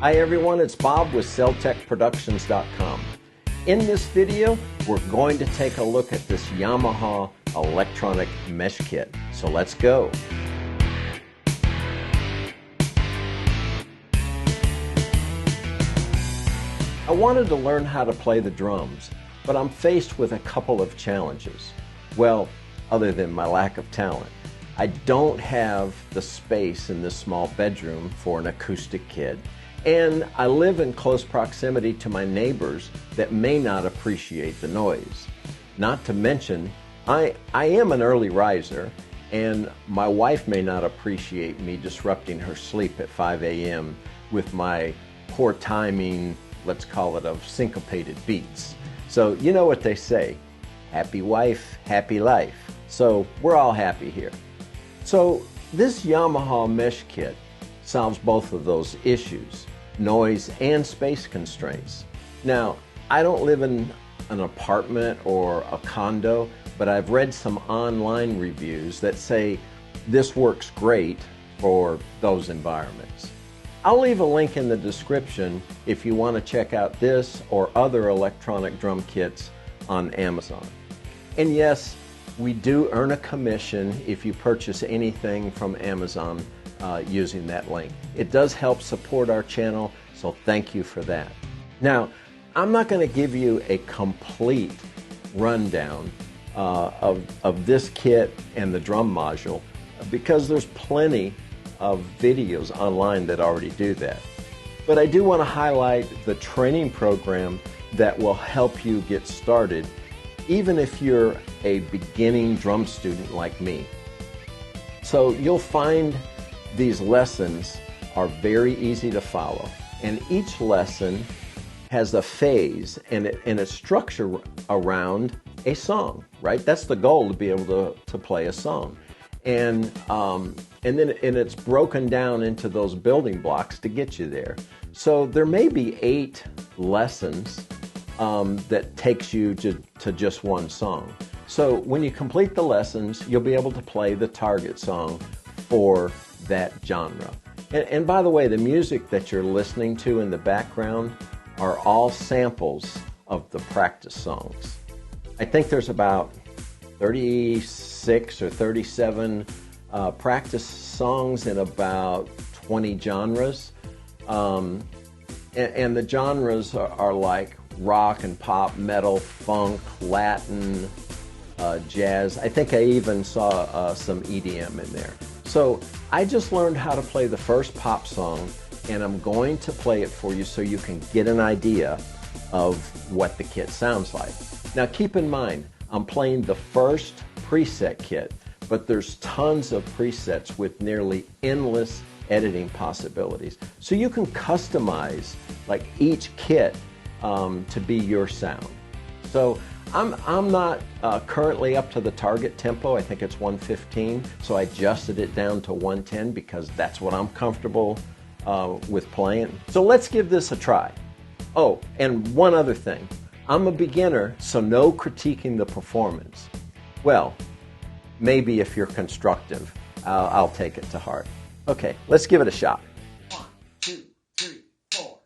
Hi everyone, it's Bob with CellTechProductions.com. In this video, we're going to take a look at this Yamaha electronic mesh kit. So let's go. I wanted to learn how to play the drums, but I'm faced with a couple of challenges. Well, other than my lack of talent. I don't have the space in this small bedroom for an acoustic kit, and I live in close proximity to my neighbors that may not appreciate the noise. Not to mention, I am an early riser, and my wife may not appreciate me disrupting her sleep at 5 a.m. with my poor timing, let's call it, of syncopated beats. So you know what they say, happy wife, happy life. So we're all happy here. So this Yamaha mesh kit solves both of those issues, noise and space constraints. Now, I don't live in an apartment or a condo, but I've read some online reviews that say this works great for those environments. I'll leave a link in the description if you want to check out this or other electronic drum kits on Amazon. And yes, we do earn a commission if you purchase anything from Amazon using that link. It does help support our channel, so thank you for that. Now, I'm not going to give you a complete rundown of this kit and the drum module because there's plenty of videos online that already do that. But I do want to highlight the training program that will help you get started even if you're a beginning drum student like me. So you'll find these lessons are very easy to follow, and each lesson has a phase and a structure around a song, right? That's the goal, to be able to play a song. And it's broken down into those building blocks to get you there. So there may be 8 lessons that takes you to just one song. So when you complete the lessons, you'll be able to play the target song for that genre. And by the way, the music that you're listening to in the background are all samples of the practice songs. I think there's about 36 or 37 practice songs in about 20 genres. And the genres are like rock and pop, metal, funk, Latin, jazz. I think I even saw some EDM in there. So I just learned how to play the first pop song, and I'm going to play it for you so you can get an idea of what the kit sounds like. Now keep in mind, I'm playing the first preset kit, but there's tons of presets with nearly endless editing possibilities. So you can customize like each kit to be your sound. So I'm not currently up to the target tempo. I think it's 115, so I adjusted it down to 110 because that's what I'm comfortable with playing. So let's give this a try. Oh, and one other thing. I'm a beginner, so no critiquing the performance. Well, maybe if you're constructive, I'll take it to heart. Okay, let's give it a shot. 1, 2, 3, 4.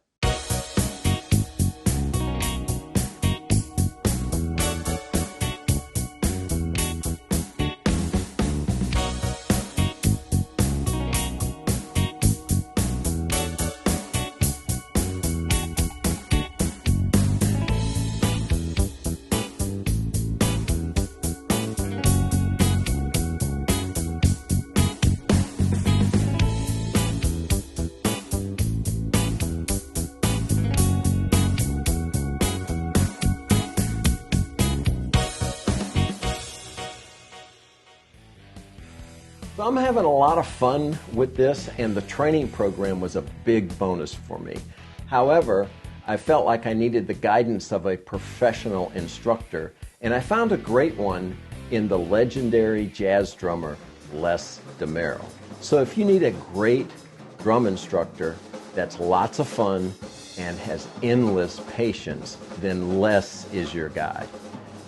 So I'm having a lot of fun with this, and the training program was a big bonus for me. However, I felt like I needed the guidance of a professional instructor, and I found a great one in the legendary jazz drummer Les DeMero. So if you need a great drum instructor that's lots of fun and has endless patience, then Les is your guy.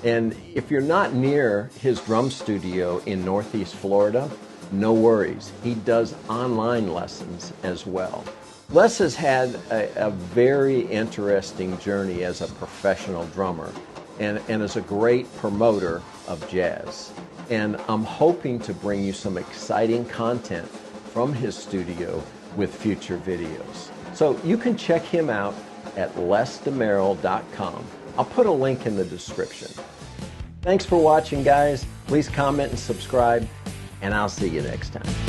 And if you're not near his drum studio in Northeast Florida, no worries. He does online lessons as well. Les has had a very interesting journey as a professional drummer and as a great promoter of jazz. And I'm hoping to bring you some exciting content from his studio with future videos. So you can check him out at lesdemerrill.com. I'll put a link in the description. Thanks for watching, guys. Please comment and subscribe, and I'll see you next time.